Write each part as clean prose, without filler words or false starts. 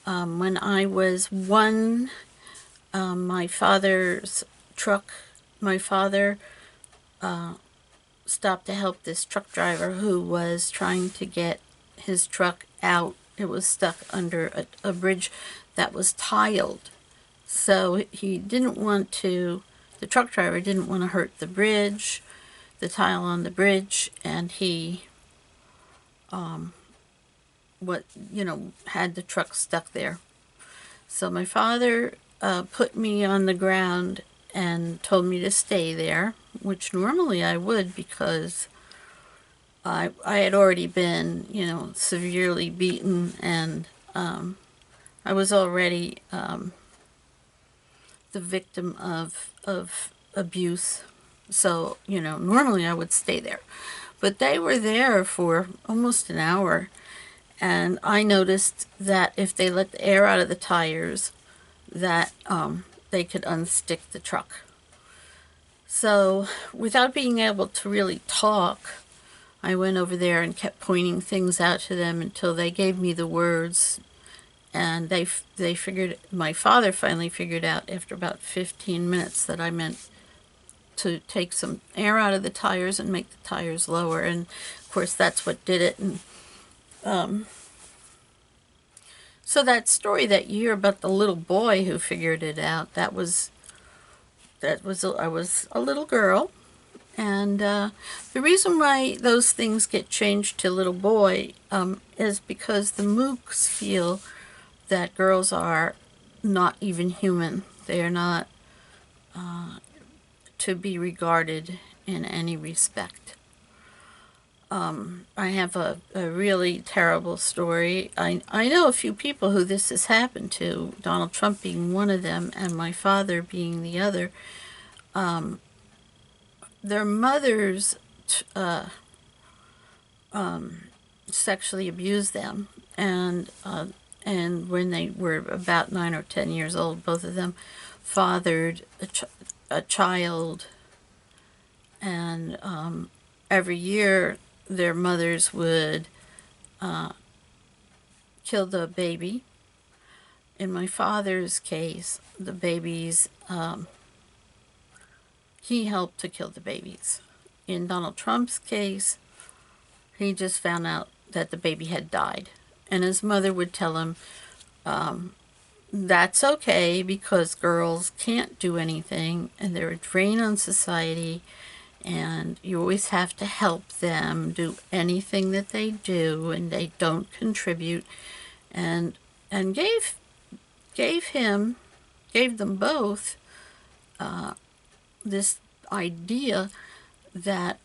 When I was one, my father's truck, my father stopped to help this truck driver who was trying to get his truck out. It was stuck under a bridge that was tiled. So he didn't want to, the truck driver didn't want to hurt the bridge, the tile on the bridge, and he, what, had the truck stuck there. So my father put me on the ground and told me to stay there, which normally I would because I had already been, severely beaten, and I was already the victim of abuse. So, normally I would stay there. But they were there for almost an hour, and I noticed that if they let the air out of the tires, that they could unstick the truck. So, without being able to really talk, I went over there and kept pointing things out to them until they gave me the words, and they figured, my father finally figured out after about 15 minutes that I meant to take some air out of the tires and make the tires lower, and of course that's what did it. And so that story that you hear about the little boy who figured it out, I was a little girl. And the reason why those things get changed to little boy is because the Moocs feel that girls are not even human. They are not to be regarded in any respect. I have a really terrible story. I know a few people who this has happened to, Donald Trump being one of them and my father being the other. Their mothers sexually abused them, and when they were about 9 or 10 years old, both of them fathered a child, and every year their mothers would kill the baby. In my father's case, the babies, he helped to kill the babies. In Donald Trump's case, he just found out that the baby had died. And his mother would tell him, that's okay because girls can't do anything and they're a drain on society, and you always have to help them do anything that they do, and they don't contribute, and gave them both this idea that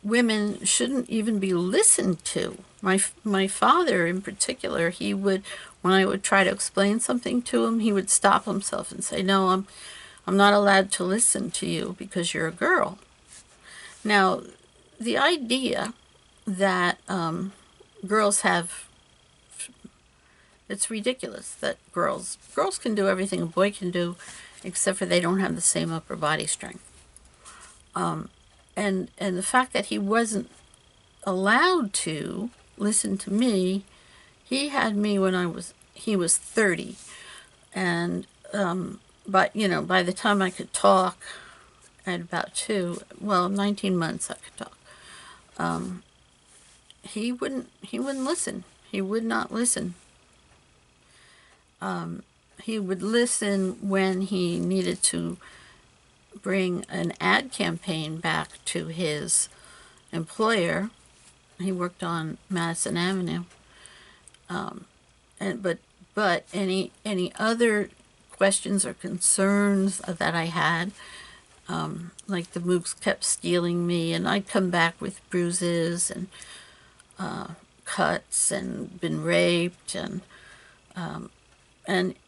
women shouldn't even be listened to. My father in particular, he would, when I would try to explain something to him, he would stop himself and say, no, I'm not allowed to listen to you because you're a girl. Now, the idea that girls have, it's ridiculous that girls can do everything a boy can do, except for they don't have the same upper body strength. And the fact that he wasn't allowed to listen to me, he had me when he was 30, and but by the time I could talk at about 19 months I could talk. He wouldn't listen. He would not listen. He would listen when he needed to bring an ad campaign back to his employer. He worked on Madison Avenue, but any other questions or concerns that I had, like the Moocs kept stealing me, and I'd come back with bruises and cuts and been raped, and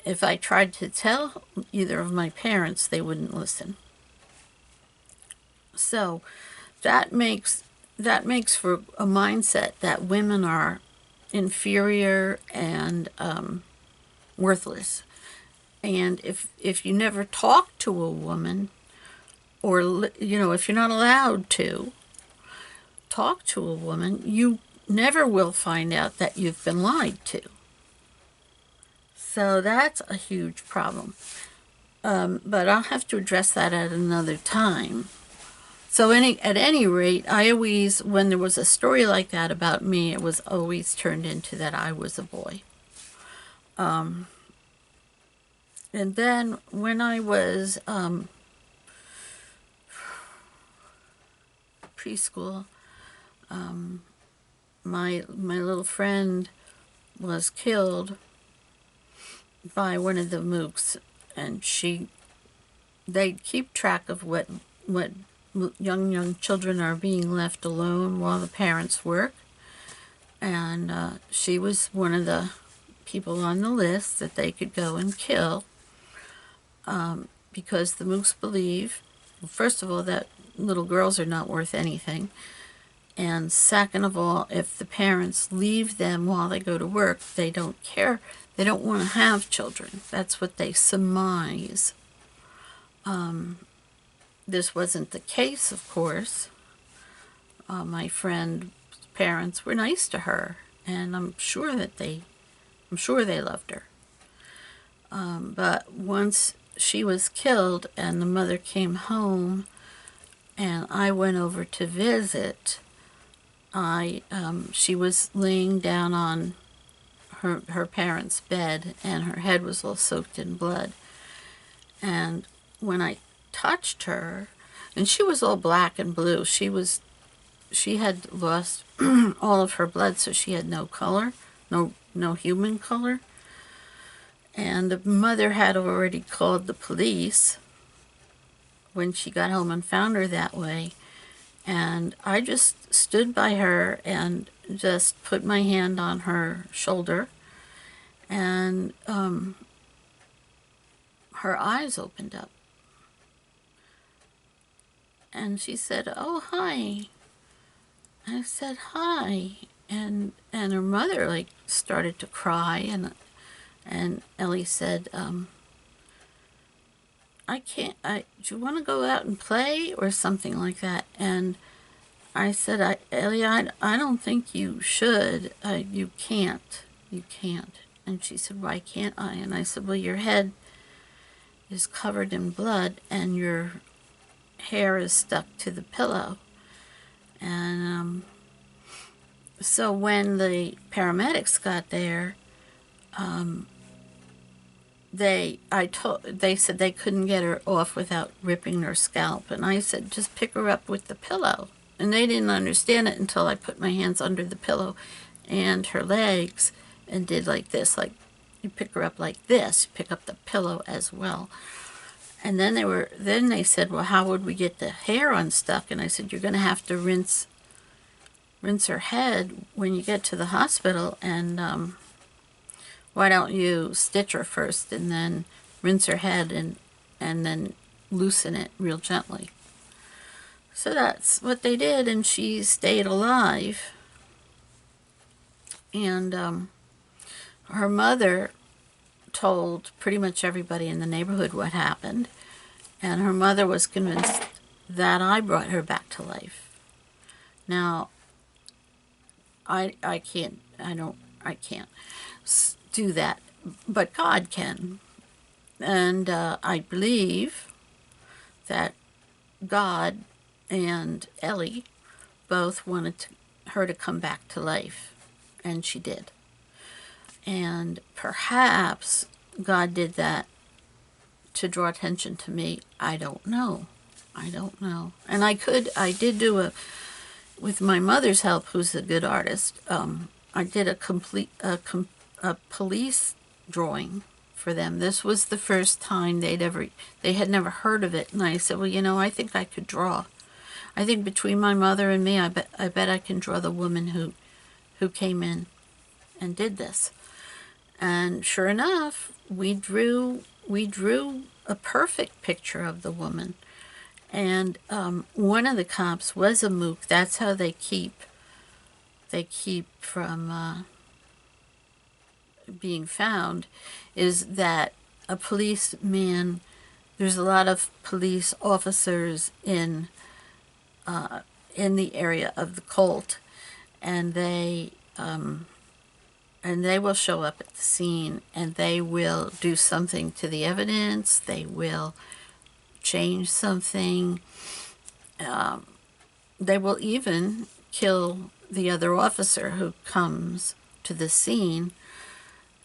if I tried to tell either of my parents, they wouldn't listen. So that makes for a mindset that women are inferior and worthless. And if you never talk to a woman, or if you're not allowed to talk to a woman, you never will find out that you've been lied to. So that's a huge problem. But I'll have to address that at another time. So at any rate, I always, when there was a story like that about me, it was always turned into that I was a boy. And then when I was preschool, my little friend was killed by one of the Moocs, and they keep track of what young children are being left alone while the parents work, and she was one of the people on the list that they could go and kill, because the Moocs believe, first of all, that little girls are not worth anything, and second of all, if the parents leave them while they go to work, they don't care. They don't want to have children. That's what they surmise. This wasn't the case, of course. My friend's parents were nice to her, and I'm sure they loved her. But once she was killed and the mother came home and I went over to visit, she was laying down on her parents' bed, and her head was all soaked in blood. And when I touched her, and she was all black and blue, she had lost all of her blood, so she had no color, no human color. And the mother had already called the police when she got home and found her that way. And I just stood by her and just put my hand on her shoulder, and her eyes opened up. And she said, "Oh, hi." I said, "Hi." And her mother started to cry, and Ellie said, "I can't, do you want to go out and play?" or something like that. And I said, "Ellie, I don't think you should. You can't. You can't." And she said, "Why can't I?" And I said, "Well, your head is covered in blood and your hair is stuck to the pillow." And so when the paramedics got there, they said they couldn't get her off without ripping her scalp. And I said, "Just pick her up with the pillow." And they didn't understand it until I put my hands under the pillow and her legs and did like this, like you pick her up like this, you pick up the pillow as well. And then they said, "Well, how would we get the hair unstuck?" And I said, "You're going to have to rinse her head when you get to the hospital, and why don't you stitch her first and then rinse her head and then loosen it real gently." So that's what they did, and she stayed alive. And her mother told pretty much everybody in the neighborhood what happened, and her mother was convinced that I brought her back to life. Now, I can't do that, but God can. And I believe that God and Ellie both wanted her to come back to life, and she did. And perhaps God did that to draw attention to me. I don't know. And I did do with my mother's help, who's a good artist, I did a police drawing for them. This was the first time they had never heard of it. And I said, "Well, I think I could draw. I think between my mother and me, I bet I can draw the woman who came in and did this." And sure enough, we drew a perfect picture of the woman. And one of the cops was a Mook. That's how they keep from being found, is that a policeman, there's a lot of police officers in the area of the cult, and they and they will show up at the scene, and they will do something to the evidence. They will change something. They will even kill the other officer who comes to the scene.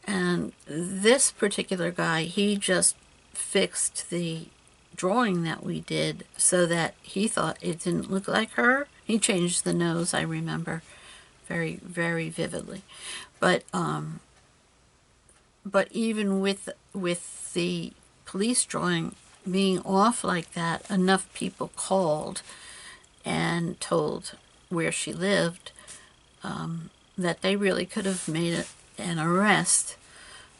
And this particular guy, he just fixed the drawing that we did so that he thought it didn't look like her. He changed the nose, I remember, very, very vividly. But even with the police drawing being off like that, enough people called and told where she lived, that they really could have made an arrest.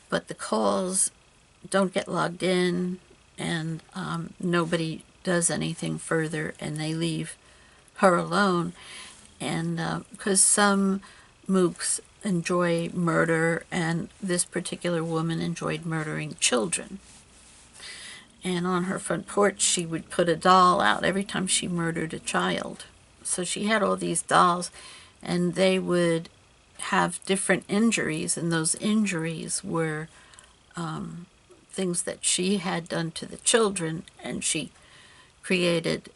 But the calls don't get logged in, and nobody does anything further, and they leave her alone. And because some mooks enjoy murder, and this particular woman enjoyed murdering children. And on her front porch, she would put a doll out every time she murdered a child. So she had all these dolls, and they would have different injuries, and those injuries were things that she had done to the children, and she created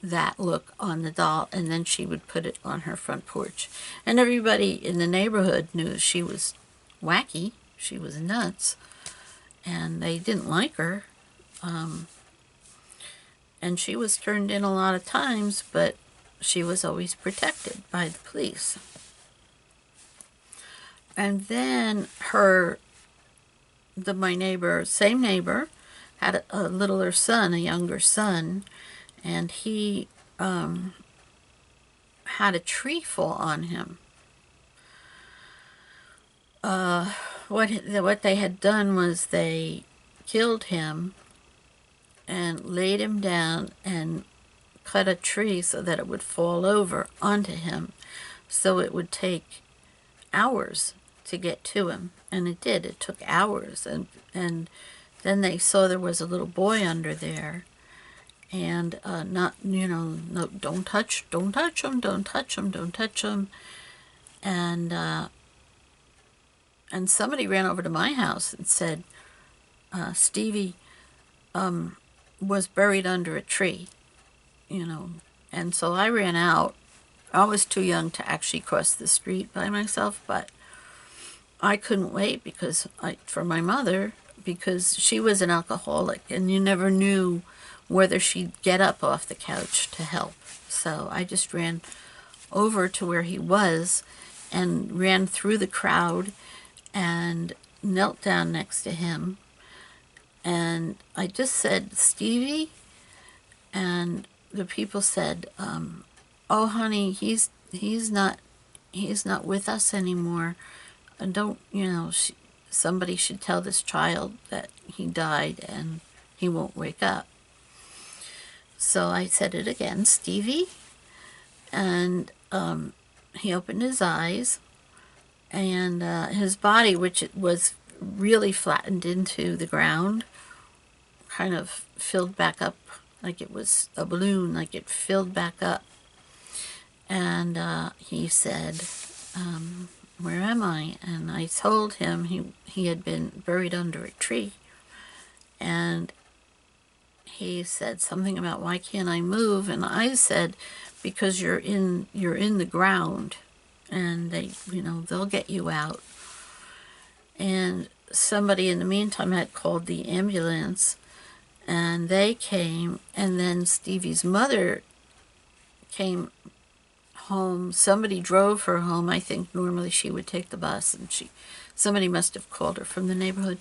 that look on the doll, and then she would put it on her front porch. And everybody in the neighborhood knew she was wacky, she was nuts, and they didn't like her. And she was turned in a lot of times, but she was always protected by the police. And then my neighbor, same neighbor, had a littler son, a younger son, and he had a tree fall on him. What they had done was they killed him and laid him down and cut a tree so that it would fall over onto him, so it would take hours to get to him. And it did. It took hours. And then they saw there was a little boy under there. And no, don't touch him, don't touch him, don't touch him. And somebody ran over to my house and said, Stevie was buried under a tree, And so I ran out. I was too young to actually cross the street by myself, but I couldn't wait for my mother, because she was an alcoholic, and you never knew whether she'd get up off the couch to help. So I just ran over to where he was and ran through the crowd and knelt down next to him. And I just said, Stevie, and the people said, oh, honey, he's not with us anymore. And don't, somebody should tell this child that he died and he won't wake up. So I said it again, Stevie, and he opened his eyes, and his body, which it was really flattened into the ground, kind of filled back up like it was a balloon, like it filled back up. And he said, where am I? And I told him he had been buried under a tree. And he said something about, why can't I move? And I said, because you're in the ground, and they'll get you out. And somebody in the meantime had called the ambulance, and they came, and then Stevie's mother came home. Somebody drove her home. I think normally she would take the bus, and somebody must have called her from the neighborhood.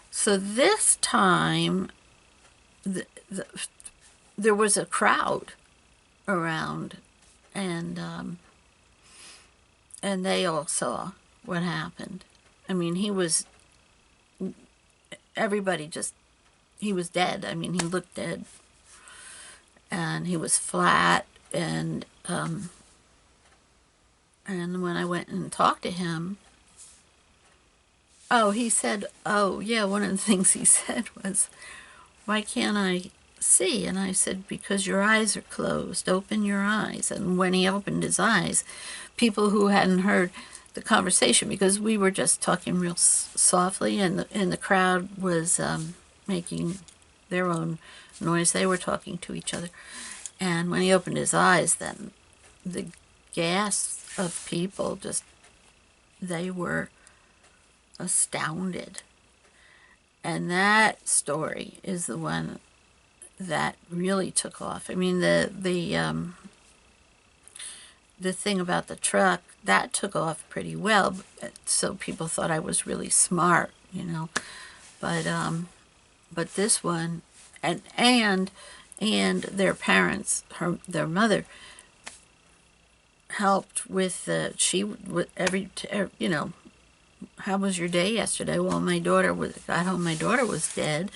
So this time, there was a crowd around, and they all saw what happened. I mean, he was dead. I mean, he looked dead, and he was flat, and when I went and talked to him, he said, one of the things he said was, why can't I see? And I said, because your eyes are closed. Open your eyes. And when he opened his eyes, people who hadn't heard the conversation, because we were just talking real softly, and the crowd was making their own noise. They were talking to each other. And when he opened his eyes, then the gasps of people, just, they were astounded. And that story is the one that really took off. I mean, the thing about the truck, that took off pretty well, so people thought I was really smart, you know. But this one, and their parents, their mother, helped with you know, how was your day yesterday? Well, got home, my daughter was dead,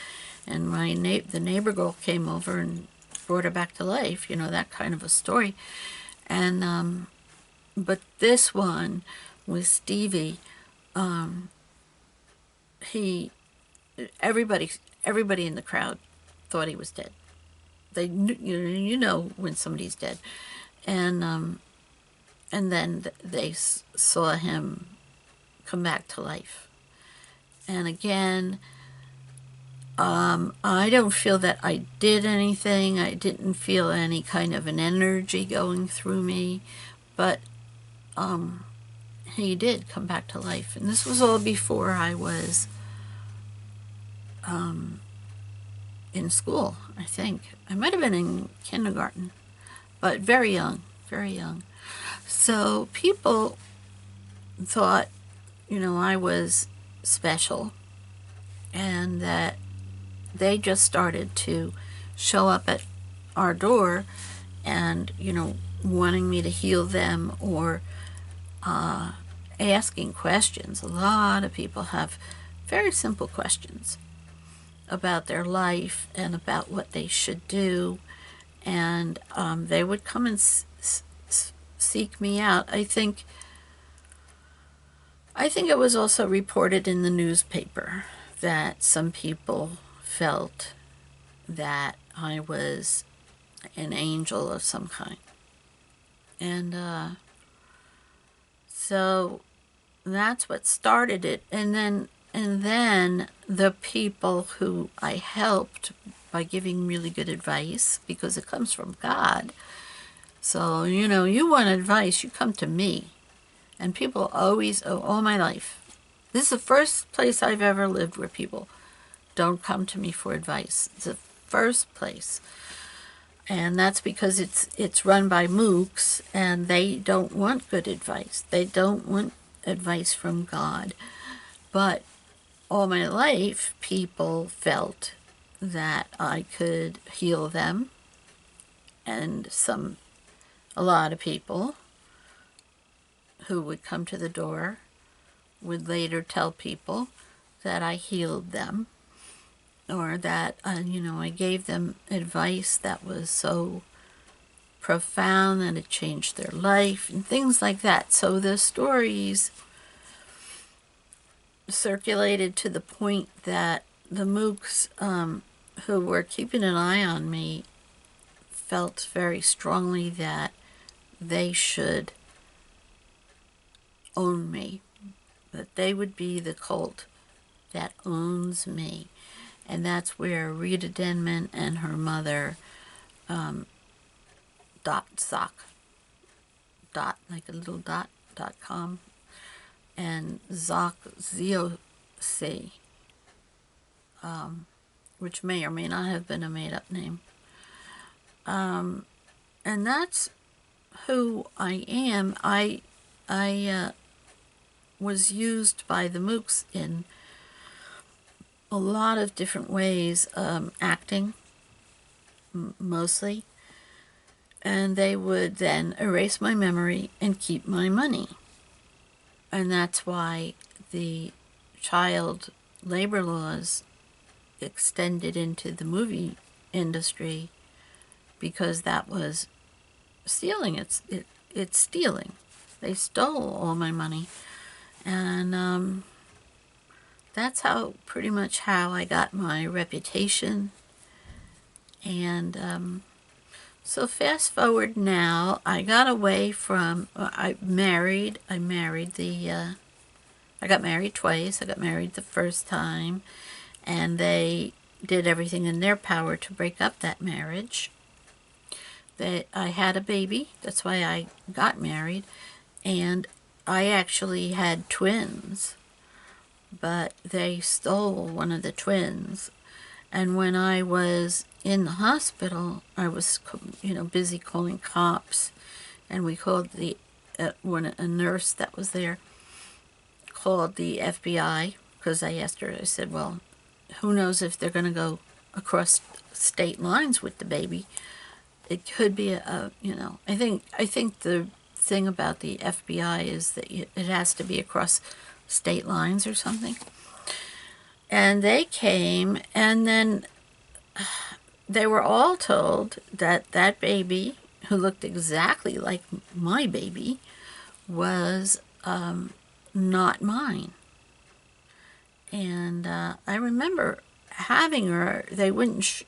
and the neighbor girl came over and brought her back to life, you know, that kind of a story. And but this one with Stevie, everybody in the crowd thought he was dead. They knew, you know when somebody's dead, and then they saw him come back to life. And again, I don't feel that I did anything. I didn't feel any kind of an energy going through me, but he did come back to life. And this was all before I was in school, I think. I might have been in kindergarten, but very young, very young. So people thought, you know, I was special, and that they just started to show up at our door and, you know, wanting me to heal them, or asking questions. A lot of people have very simple questions about their life and about what they should do, and they would come and seek me out. I think it was also reported in the newspaper that some people felt that I was an angel of some kind. And so that's what started it. And then the people who I helped by giving really good advice, because it comes from God. So, you know, you want advice, you come to me. And people always, all my life, this is the first place I've ever lived where people don't come to me for advice. It's the first place. And that's because it's run by Moocs, and they don't want good advice. They don't want advice from God. But all my life, people felt that I could heal them, and a lot of people who would come to the door would later tell people that I healed them, or that, you know, I gave them advice that was so profound that it changed their life, and things like that. So the stories circulated to the point that the Moocs, who were keeping an eye on me, felt very strongly that they should own me, that they would be the cult that owns me. And that's where Rita Denman and her mother, .soc, like a little .com, and Zoc, Z-O-C, which may or may not have been a made-up name. And that's who I am. I was used by the Moocs in a lot of different ways, acting mostly, and they would then erase my memory and keep my money. And that's why the child labor laws extended into the movie industry, because that was stealing. It's stealing. They stole all my money. And that's pretty much how I got my reputation. And So fast forward now, I got away from, I got married twice. I got married the first time, and they did everything in their power to break up that marriage. I had a baby, that's why I got married, and I actually had twins, but they stole one of the twins. And when I was in the hospital, I was, busy calling cops, and we called when a nurse that was there called the FBI, because I asked her, I said, well, who knows if they're going to go across state lines with the baby. It could be I think the thing about the FBI is that it has to be across state lines or something. And they came, and then they were all told that that baby, who looked exactly like my baby, was not mine. And I remember having her. They wouldn't.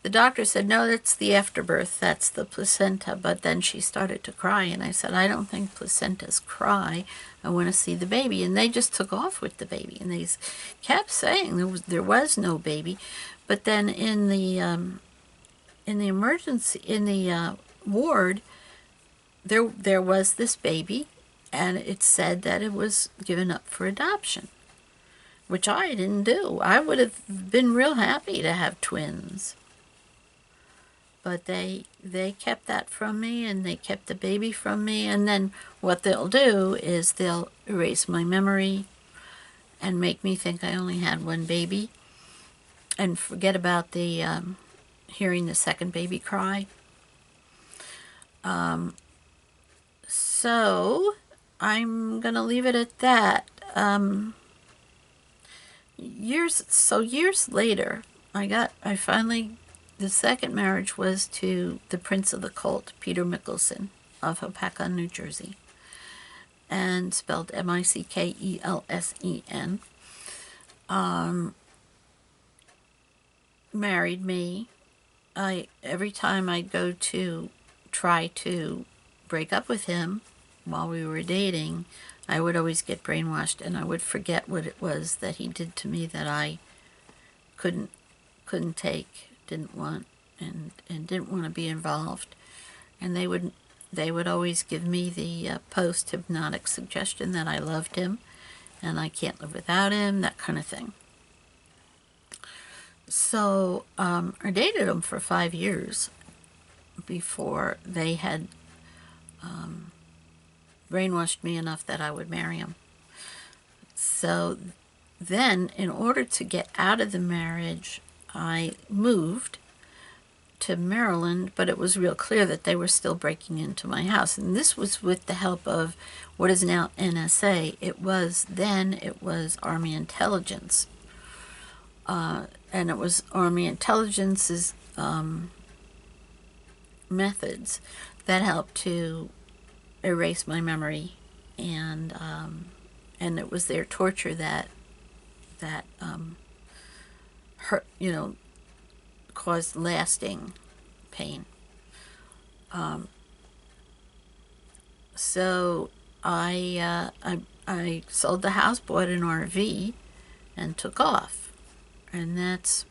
The doctor said, no, that's the afterbirth. That's the placenta. But then she started to cry, and I said, I don't think placentas cry. I want to see the baby. And they just took off with the baby, and they kept saying there was no baby. But then in the emergency, in the ward, there was this baby, and it said that it was given up for adoption, which I didn't do. I would have been real happy to have twins. But they kept that from me, and they kept the baby from me. And then what they'll do is they'll erase my memory and make me think I only had one baby, and forget about the hearing the second baby cry. So I'm gonna leave it at that. Years later, I finally. The second marriage was to the Prince of the Cult, Peter Mickelson, of Hopatcong, New Jersey, and spelled Mickelsen. Married me. Every time I'd go to try to break up with him while we were dating, I would always get brainwashed, and I would forget what it was that he did to me that I couldn't take, didn't want, and didn't want to be involved. And they would always give me the post-hypnotic suggestion that I loved him and I can't live without him, that kind of thing. So I dated him for 5 years before they had brainwashed me enough that I would marry him. So then, in order to get out of the marriage, I moved to Maryland, but it was real clear that they were still breaking into my house. And this was with the help of what is now NSA. It was Army Intelligence. And it was Army Intelligence's methods that helped to erase my memory, and it was their torture that hurt, caused lasting pain. So I sold the house, bought an RV, and took off, and that's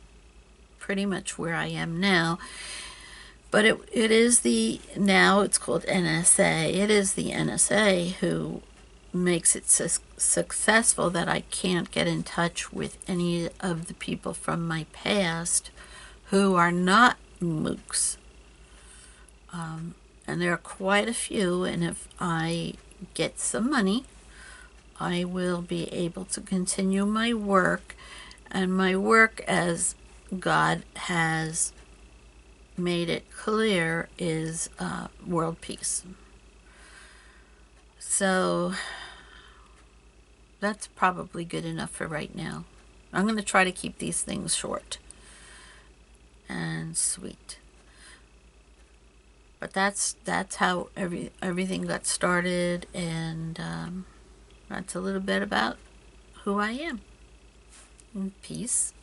pretty much where I am now. But it is now it's called NSA. It is the NSA who makes it successful that I can't get in touch with any of the people from my past who are not Moocs. And there are quite a few, and if I get some money, I will be able to continue my work. And my work, as God has made it clear, is world peace. So that's probably good enough for right now. I'm going to try to keep these things short and sweet. But that's how everything got started, and that's a little bit about who I am. And peace.